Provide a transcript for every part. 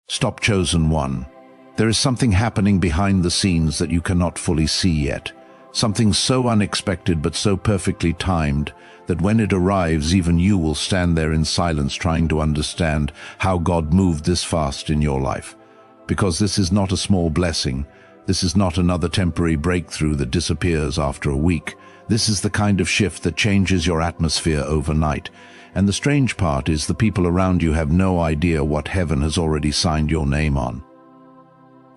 Stop, chosen one. There is something happening behind the scenes that you cannot fully see yet. Something so unexpected but so perfectly timed that when it arrives, even you will stand there in silence trying to understand how God moved this fast in your life. Because this is not a small blessing. This is not another temporary breakthrough that disappears after a week. This is the kind of shift that changes your atmosphere overnight. And the strange part is the people around you have no idea what heaven has already signed your name on.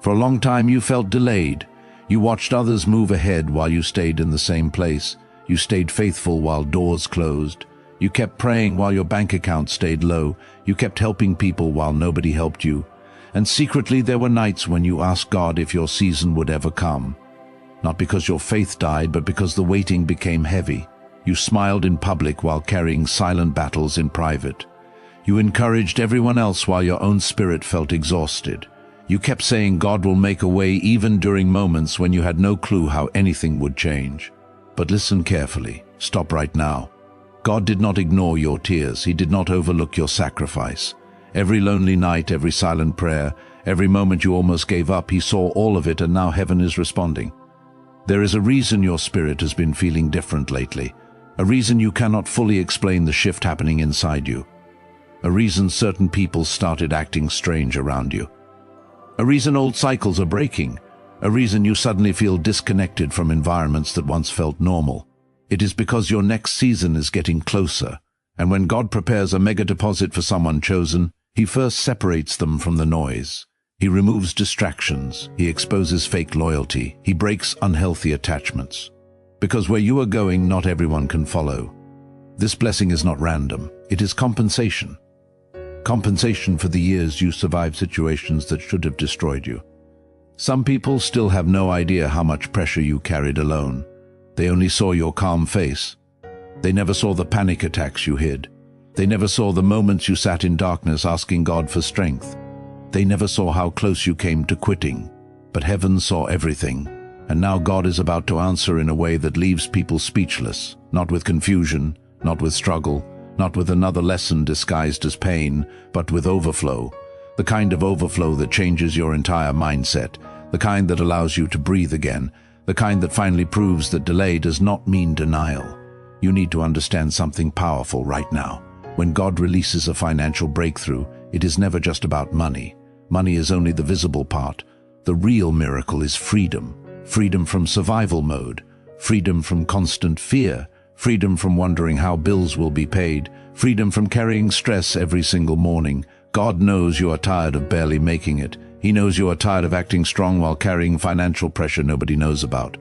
For a long time you felt delayed. You watched others move ahead while you stayed in the same place. You stayed faithful while doors closed. You kept praying while your bank account stayed low. You kept helping people while nobody helped you. And secretly there were nights when you asked God if your season would ever come. Not because your faith died, but because the waiting became heavy. You smiled in public while carrying silent battles in private. You encouraged everyone else while your own spirit felt exhausted. You kept saying God will make a way even during moments when you had no clue how anything would change. But listen carefully. Stop right now. God did not ignore your tears. He did not overlook your sacrifice. Every lonely night, every silent prayer, every moment you almost gave up, He saw all of it, and now heaven is responding. There is a reason your spirit has been feeling different lately. A reason you cannot fully explain the shift happening inside you. A reason certain people started acting strange around you. A reason old cycles are breaking. A reason you suddenly feel disconnected from environments that once felt normal. It is because your next season is getting closer. And when God prepares a mega deposit for someone chosen, He first separates them from the noise. He removes distractions. He exposes fake loyalty. He breaks unhealthy attachments. Because where you are going, not everyone can follow. This blessing is not random. It is compensation. Compensation for the years you survived situations that should have destroyed you. Some people still have no idea how much pressure you carried alone. They only saw your calm face. They never saw the panic attacks you hid. They never saw the moments you sat in darkness asking God for strength. They never saw how close you came to quitting. But heaven saw everything. And now God is about to answer in a way that leaves people speechless, not with confusion, not with struggle, not with another lesson disguised as pain, but with overflow. The kind of overflow that changes your entire mindset, the kind that allows you to breathe again, the kind that finally proves that delay does not mean denial. You need to understand something powerful right now. When God releases a financial breakthrough, it is never just about money. Money is only the visible part. The real miracle is freedom. Freedom from survival mode, freedom from constant fear, freedom from wondering how bills will be paid, freedom from carrying stress every single morning. God knows you are tired of barely making it. He knows you are tired of acting strong while carrying financial pressure nobody knows about.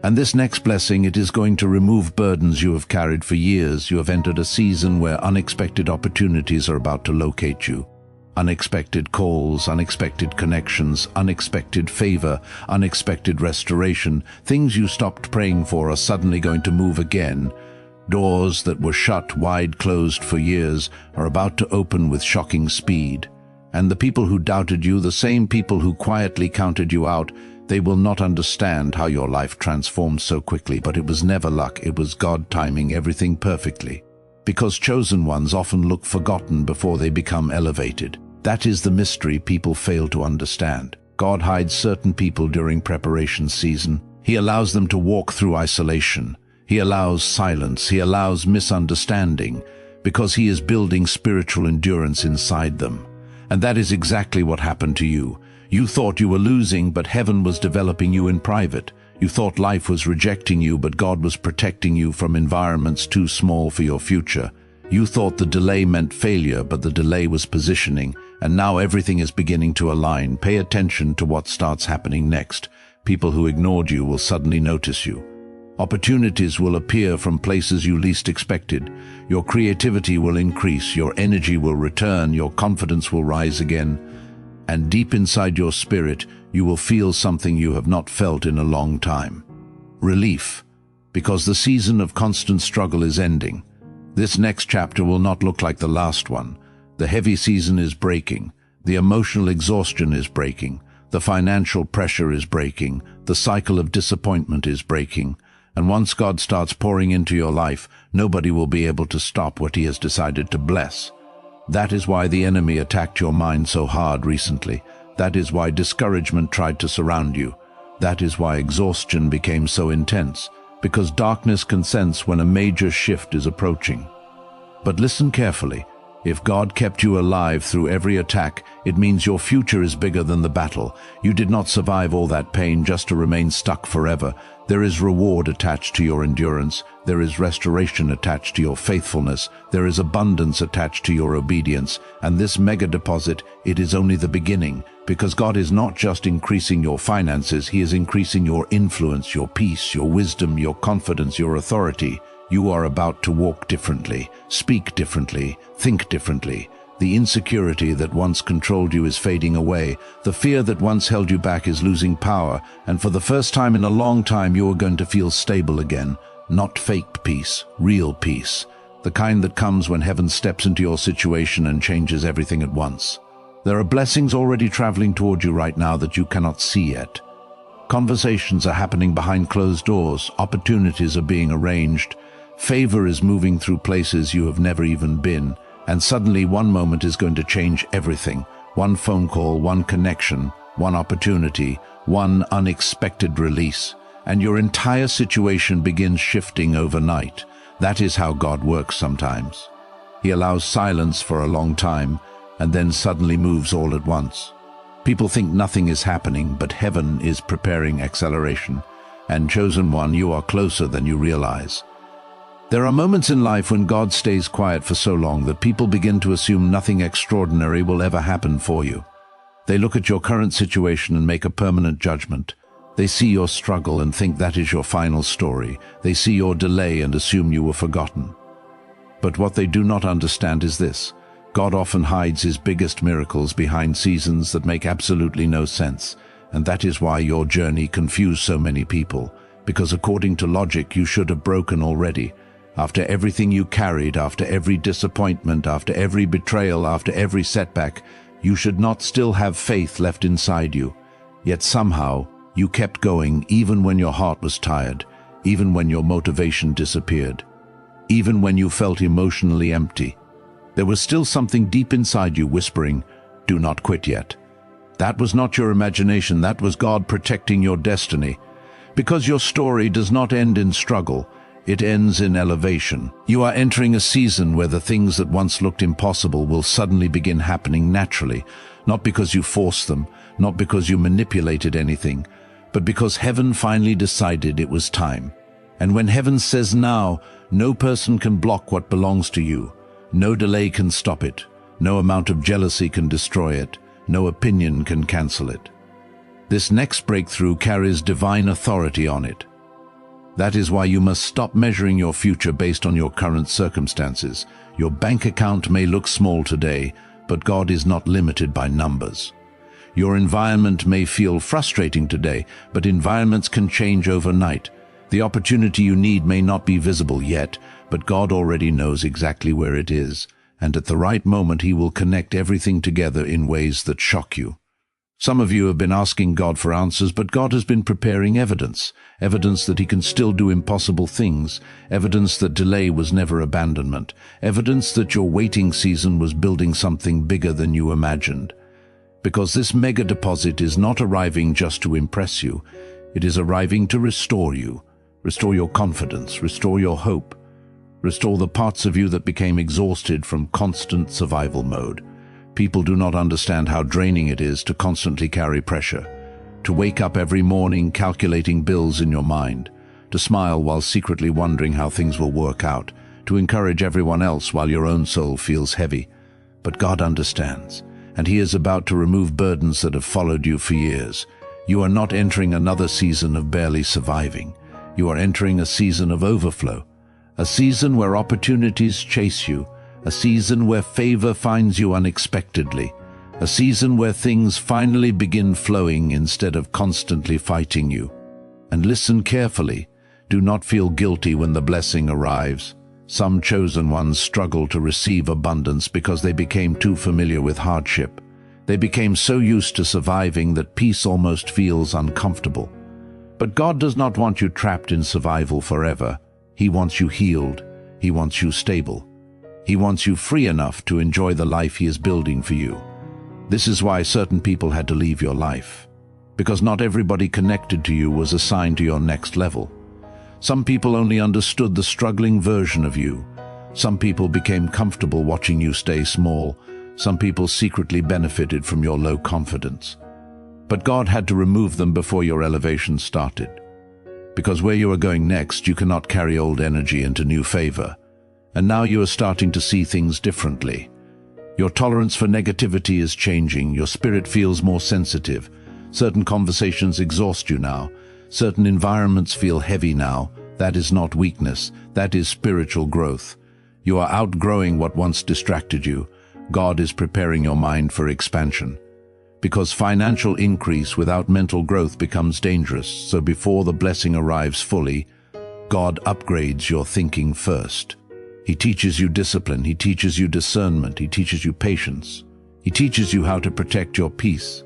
And this next blessing, it is going to remove burdens you have carried for years. You have entered a season where unexpected opportunities are about to locate you. Unexpected calls, unexpected connections, unexpected favor, unexpected restoration. Things you stopped praying for are suddenly going to move again. Doors that were shut, wide closed for years, are about to open with shocking speed. And the people who doubted you, the same people who quietly counted you out, they will not understand how your life transformed so quickly, but it was never luck, it was God timing everything perfectly. Because chosen ones often look forgotten before they become elevated. That is the mystery people fail to understand. God hides certain people during preparation season. He allows them to walk through isolation. He allows silence. He allows misunderstanding, because He is building spiritual endurance inside them. And that is exactly what happened to you. You thought you were losing, but heaven was developing you in private. You thought life was rejecting you, but God was protecting you from environments too small for your future. You thought the delay meant failure, but the delay was positioning, and now everything is beginning to align. Pay attention to what starts happening next. People who ignored you will suddenly notice you. Opportunities will appear from places you least expected. Your creativity will increase, your energy will return, your confidence will rise again. And deep inside your spirit, you will feel something you have not felt in a long time. Relief, because the season of constant struggle is ending. This next chapter will not look like the last one. The heavy season is breaking. The emotional exhaustion is breaking. The financial pressure is breaking. The cycle of disappointment is breaking. And once God starts pouring into your life, nobody will be able to stop what He has decided to bless. That is why the enemy attacked your mind so hard recently. That is why discouragement tried to surround you. That is why exhaustion became so intense, because darkness can sense when a major shift is approaching. But listen carefully. If God kept you alive through every attack, it means your future is bigger than the battle. You did not survive all that pain just to remain stuck forever. There is reward attached to your endurance. There is restoration attached to your faithfulness. There is abundance attached to your obedience. And this mega deposit, it is only the beginning, because God is not just increasing your finances, He is increasing your influence, your peace, your wisdom, your confidence, your authority. You are about to walk differently, speak differently, think differently. The insecurity that once controlled you is fading away. The fear that once held you back is losing power. And for the first time in a long time, you are going to feel stable again. Not fake peace, real peace. The kind that comes when heaven steps into your situation and changes everything at once. There are blessings already traveling toward you right now that you cannot see yet. Conversations are happening behind closed doors. Opportunities are being arranged. Favor is moving through places you have never even been, and suddenly one moment is going to change everything. One phone call, one connection, one opportunity, one unexpected release, and your entire situation begins shifting overnight. That is how God works sometimes. He allows silence for a long time, and then suddenly moves all at once. People think nothing is happening, but heaven is preparing acceleration. And chosen one, you are closer than you realize. There are moments in life when God stays quiet for so long that people begin to assume nothing extraordinary will ever happen for you. They look at your current situation and make a permanent judgment. They see your struggle and think that is your final story. They see your delay and assume you were forgotten. But what they do not understand is this: God often hides His biggest miracles behind seasons that make absolutely no sense. And that is why your journey confused so many people. Because according to logic, you should have broken already. After everything you carried, after every disappointment, after every betrayal, after every setback, you should not still have faith left inside you. Yet somehow, you kept going even when your heart was tired, even when your motivation disappeared, even when you felt emotionally empty. There was still something deep inside you whispering, "Do not quit yet." That was not your imagination, that was God protecting your destiny. Because your story does not end in struggle, it ends in elevation. You are entering a season where the things that once looked impossible will suddenly begin happening naturally, not because you forced them, not because you manipulated anything, but because heaven finally decided it was time. And when heaven says now, no person can block what belongs to you. No delay can stop it. No amount of jealousy can destroy it. No opinion can cancel it. This next breakthrough carries divine authority on it. That is why you must stop measuring your future based on your current circumstances. Your bank account may look small today, but God is not limited by numbers. Your environment may feel frustrating today, but environments can change overnight. The opportunity you need may not be visible yet, but God already knows exactly where it is, and at the right moment He will connect everything together in ways that shock you. Some of you have been asking God for answers, but God has been preparing evidence that He can still do impossible things, evidence that delay was never abandonment, evidence that your waiting season was building something bigger than you imagined. Because this mega deposit is not arriving just to impress you, it is arriving to restore you, restore your confidence, restore your hope, restore the parts of you that became exhausted from constant survival mode. People do not understand how draining it is to constantly carry pressure, to wake up every morning calculating bills in your mind, to smile while secretly wondering how things will work out, to encourage everyone else while your own soul feels heavy. But God understands, and He is about to remove burdens that have followed you for years. You are not entering another season of barely surviving. You are entering a season of overflow, a season where opportunities chase you, a season where favor finds you unexpectedly, a season where things finally begin flowing instead of constantly fighting you. And listen carefully. Do not feel guilty when the blessing arrives. Some chosen ones struggle to receive abundance because they became too familiar with hardship. They became so used to surviving that peace almost feels uncomfortable. But God does not want you trapped in survival forever. He wants you healed. He wants you stable. He wants you free enough to enjoy the life He is building for you. This is why certain people had to leave your life. Because not everybody connected to you was assigned to your next level. Some people only understood the struggling version of you. Some people became comfortable watching you stay small. Some people secretly benefited from your low confidence. But God had to remove them before your elevation started. Because where you are going next, you cannot carry old energy into new favor. And now you are starting to see things differently. Your tolerance for negativity is changing. Your spirit feels more sensitive. Certain conversations exhaust you now. Certain environments feel heavy now. That is not weakness. That is spiritual growth. You are outgrowing what once distracted you. God is preparing your mind for expansion. Because financial increase without mental growth becomes dangerous, so before the blessing arrives fully, God upgrades your thinking first. He teaches you discipline, He teaches you discernment, He teaches you patience. He teaches you how to protect your peace.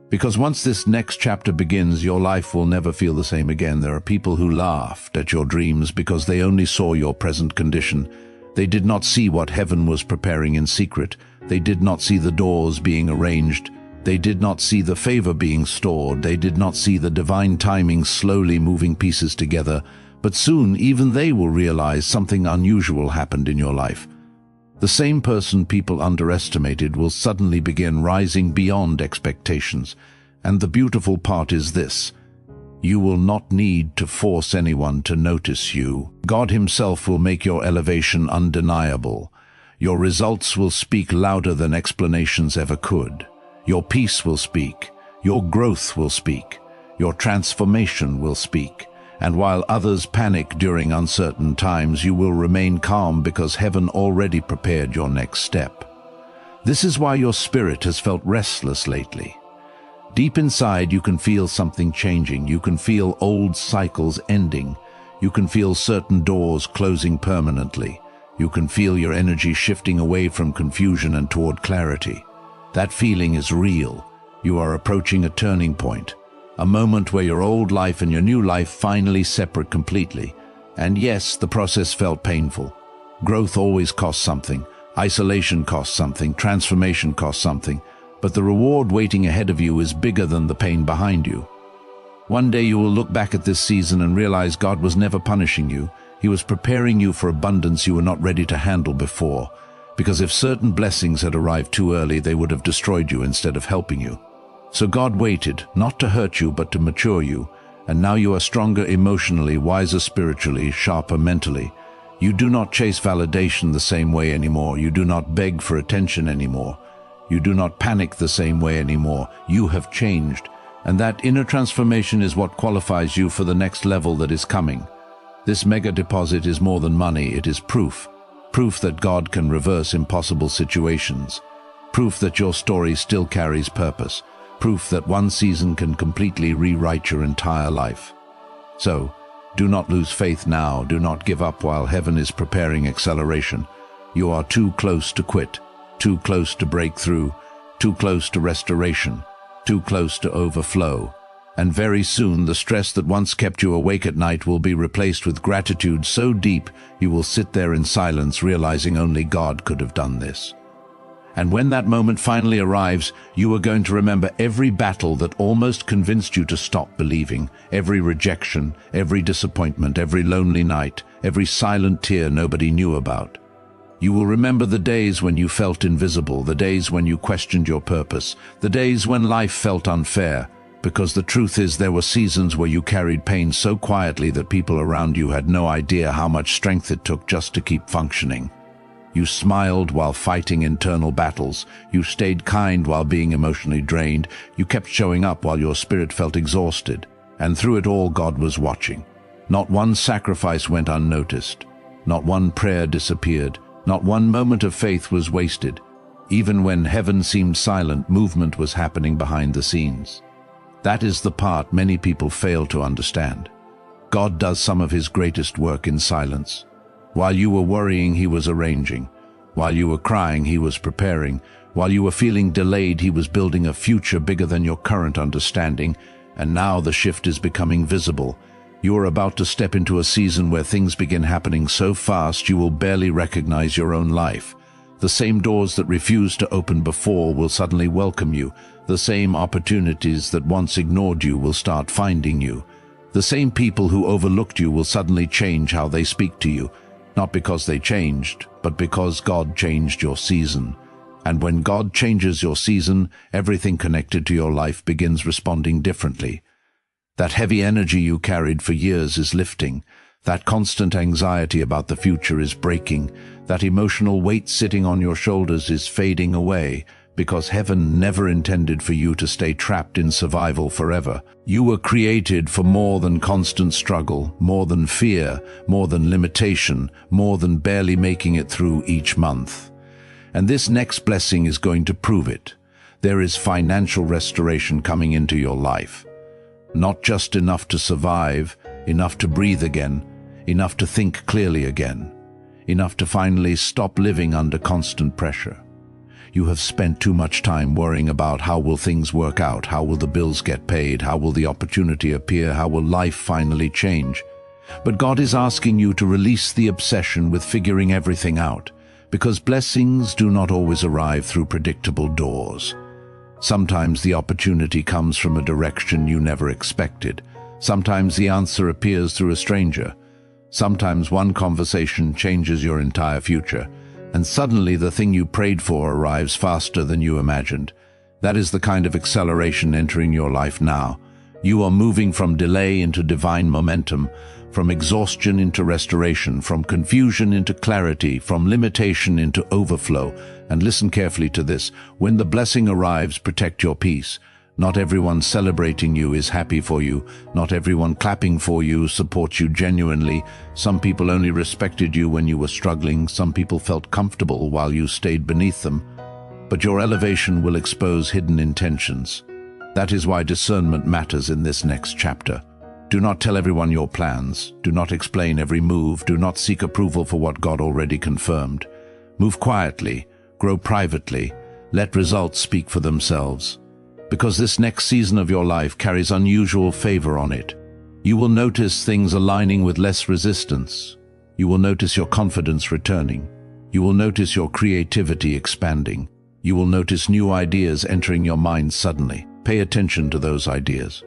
Because once this next chapter begins, your life will never feel the same again. There are people who laughed at your dreams because they only saw your present condition. They did not see what heaven was preparing in secret. They did not see the doors being arranged. They did not see the favor being stored. They did not see the divine timing slowly moving pieces together. But soon even they will realize something unusual happened in your life. The same person people underestimated will suddenly begin rising beyond expectations. And the beautiful part is this: you will not need to force anyone to notice you. God Himself will make your elevation undeniable. Your results will speak louder than explanations ever could. Your peace will speak. Your growth will speak. Your transformation will speak. And while others panic during uncertain times, you will remain calm because heaven already prepared your next step. This is why your spirit has felt restless lately. Deep inside, you can feel something changing. You can feel old cycles ending. You can feel certain doors closing permanently. You can feel your energy shifting away from confusion and toward clarity. That feeling is real. You are approaching a turning point. A moment where your old life and your new life finally separate completely. And yes, the process felt painful. Growth always costs something. Isolation costs something. Transformation costs something. But the reward waiting ahead of you is bigger than the pain behind you. One day you will look back at this season and realize God was never punishing you. He was preparing you for abundance you were not ready to handle before. Because if certain blessings had arrived too early, they would have destroyed you instead of helping you. So God waited, not to hurt you, but to mature you. And now you are stronger emotionally, wiser spiritually, sharper mentally. You do not chase validation the same way anymore. You do not beg for attention anymore. You do not panic the same way anymore. You have changed. And that inner transformation is what qualifies you for the next level that is coming. This mega deposit is more than money. It is proof. Proof that God can reverse impossible situations. Proof that your story still carries purpose. Proof that one season can completely rewrite your entire life. So, do not lose faith now. Do not give up while heaven is preparing acceleration. You are too close to quit, too close to break through, too close to restoration, too close to overflow. And very soon the stress that once kept you awake at night will be replaced with gratitude so deep you will sit there in silence, realizing only God could have done this. And when that moment finally arrives, you are going to remember every battle that almost convinced you to stop believing, every rejection, every disappointment, every lonely night, every silent tear nobody knew about. You will remember the days when you felt invisible, the days when you questioned your purpose, the days when life felt unfair, because the truth is there were seasons where you carried pain so quietly that people around you had no idea how much strength it took just to keep functioning. You smiled while fighting internal battles. You stayed kind while being emotionally drained. You kept showing up while your spirit felt exhausted. And through it all, God was watching. Not one sacrifice went unnoticed. Not one prayer disappeared. Not one moment of faith was wasted. Even when heaven seemed silent, movement was happening behind the scenes. That is the part many people fail to understand. God does some of His greatest work in silence. While you were worrying, He was arranging. While you were crying, He was preparing. While you were feeling delayed, He was building a future bigger than your current understanding. And now the shift is becoming visible. You are about to step into a season where things begin happening so fast you will barely recognize your own life. The same doors that refused to open before will suddenly welcome you. The same opportunities that once ignored you will start finding you. The same people who overlooked you will suddenly change how they speak to you, not because they changed, but because God changed your season. And when God changes your season, everything connected to your life begins responding differently. That heavy energy you carried for years is lifting. That constant anxiety about the future is breaking. That emotional weight sitting on your shoulders is fading away, because heaven never intended for you to stay trapped in survival forever. You were created for more than constant struggle, more than fear, more than limitation, more than barely making it through each month. And this next blessing is going to prove it. There is financial restoration coming into your life. Not just enough to survive, enough to breathe again, enough to think clearly again, enough to finally stop living under constant pressure. You have spent too much time worrying about how will things work out, how will the bills get paid, how will the opportunity appear, how will life finally change. But God is asking you to release the obsession with figuring everything out, because blessings do not always arrive through predictable doors. Sometimes the opportunity comes from a direction you never expected. Sometimes the answer appears through a stranger. Sometimes one conversation changes your entire future, and suddenly the thing you prayed for arrives faster than you imagined. That is the kind of acceleration entering your life now. You are moving from delay into divine momentum, from exhaustion into restoration, from confusion into clarity, from limitation into overflow. And listen carefully to this. When the blessing arrives, protect your peace. Not everyone celebrating you is happy for you. Not everyone clapping for you supports you genuinely. Some people only respected you when you were struggling. Some people felt comfortable while you stayed beneath them. But your elevation will expose hidden intentions. That is why discernment matters in this next chapter. Do not tell everyone your plans. Do not explain every move. Do not seek approval for what God already confirmed. Move quietly. Grow privately. Let results speak for themselves. Because this next season of your life carries unusual favor on it. You will notice things aligning with less resistance. You will notice your confidence returning. You will notice your creativity expanding. You will notice new ideas entering your mind suddenly. Pay attention to those ideas.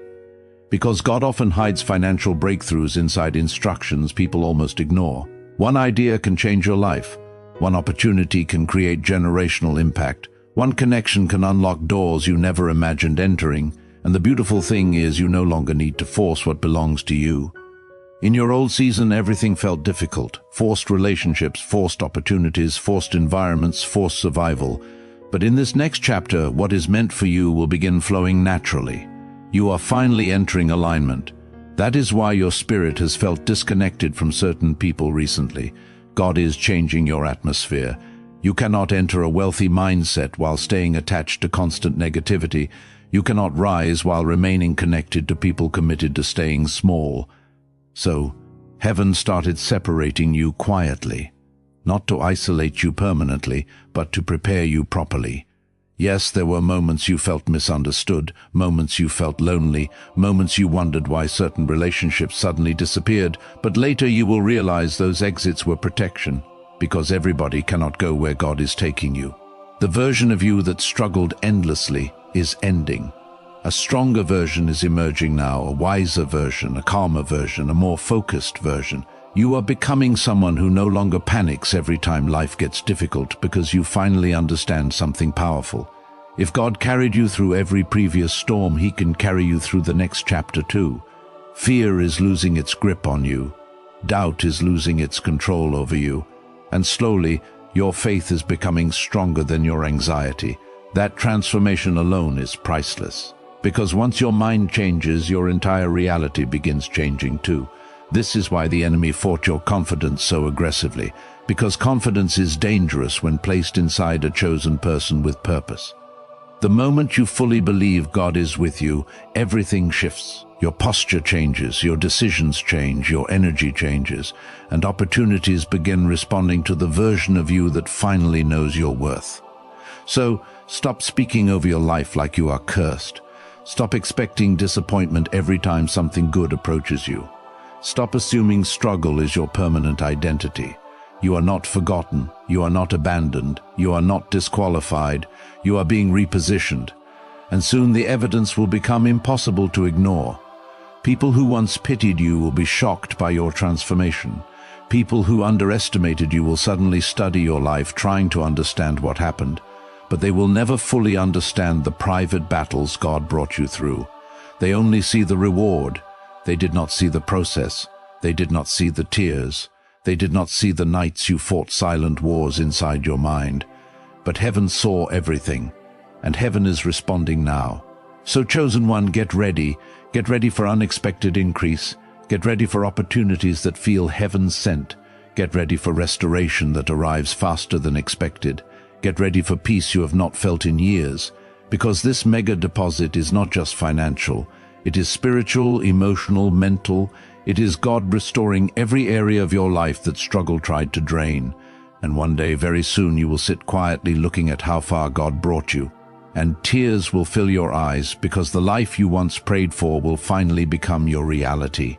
Because God often hides financial breakthroughs inside instructions people almost ignore. One idea can change your life. One opportunity can create generational impact. One connection can unlock doors you never imagined entering. And the beautiful thing is you no longer need to force what belongs to you. In your old season, everything felt difficult. Forced relationships, forced opportunities, forced environments, forced survival. But in this next chapter, what is meant for you will begin flowing naturally. You are finally entering alignment. That is why your spirit has felt disconnected from certain people recently. God is changing your atmosphere. You cannot enter a wealthy mindset while staying attached to constant negativity. You cannot rise while remaining connected to people committed to staying small. So, heaven started separating you quietly, not to isolate you permanently, but to prepare you properly. Yes, there were moments you felt misunderstood, moments you felt lonely, moments you wondered why certain relationships suddenly disappeared, but later you will realize those exits were protection, because everybody cannot go where God is taking you. The version of you that struggled endlessly is ending. A stronger version is emerging now, a wiser version, a calmer version, a more focused version. You are becoming someone who no longer panics every time life gets difficult because you finally understand something powerful. If God carried you through every previous storm, He can carry you through the next chapter too. Fear is losing its grip on you. Doubt is losing its control over you. And slowly, your faith is becoming stronger than your anxiety. That transformation alone is priceless. Because once your mind changes, your entire reality begins changing too. This is why the enemy fought your confidence so aggressively, because confidence is dangerous when placed inside a chosen person with purpose. The moment you fully believe God is with you, everything shifts. Your posture changes, your decisions change, your energy changes, and opportunities begin responding to the version of you that finally knows your worth. So, stop speaking over your life like you are cursed. Stop expecting disappointment every time something good approaches you. Stop assuming struggle is your permanent identity. You are not forgotten, you are not abandoned, you are not disqualified, you are being repositioned. And soon the evidence will become impossible to ignore. People who once pitied you will be shocked by your transformation. People who underestimated you will suddenly study your life trying to understand what happened, but they will never fully understand the private battles God brought you through. They only see the reward. They did not see the process. They did not see the tears. They did not see the nights you fought silent wars inside your mind. But heaven saw everything, and heaven is responding now. So, chosen one, get ready. Get ready for unexpected increase. Get ready for opportunities that feel heaven sent. Get ready for restoration that arrives faster than expected. Get ready for peace you have not felt in years. Because this mega deposit is not just financial. It is spiritual, emotional, mental. It is God restoring every area of your life that struggle tried to drain. And one day, very soon, you will sit quietly looking at how far God brought you. And tears will fill your eyes because the life you once prayed for will finally become your reality.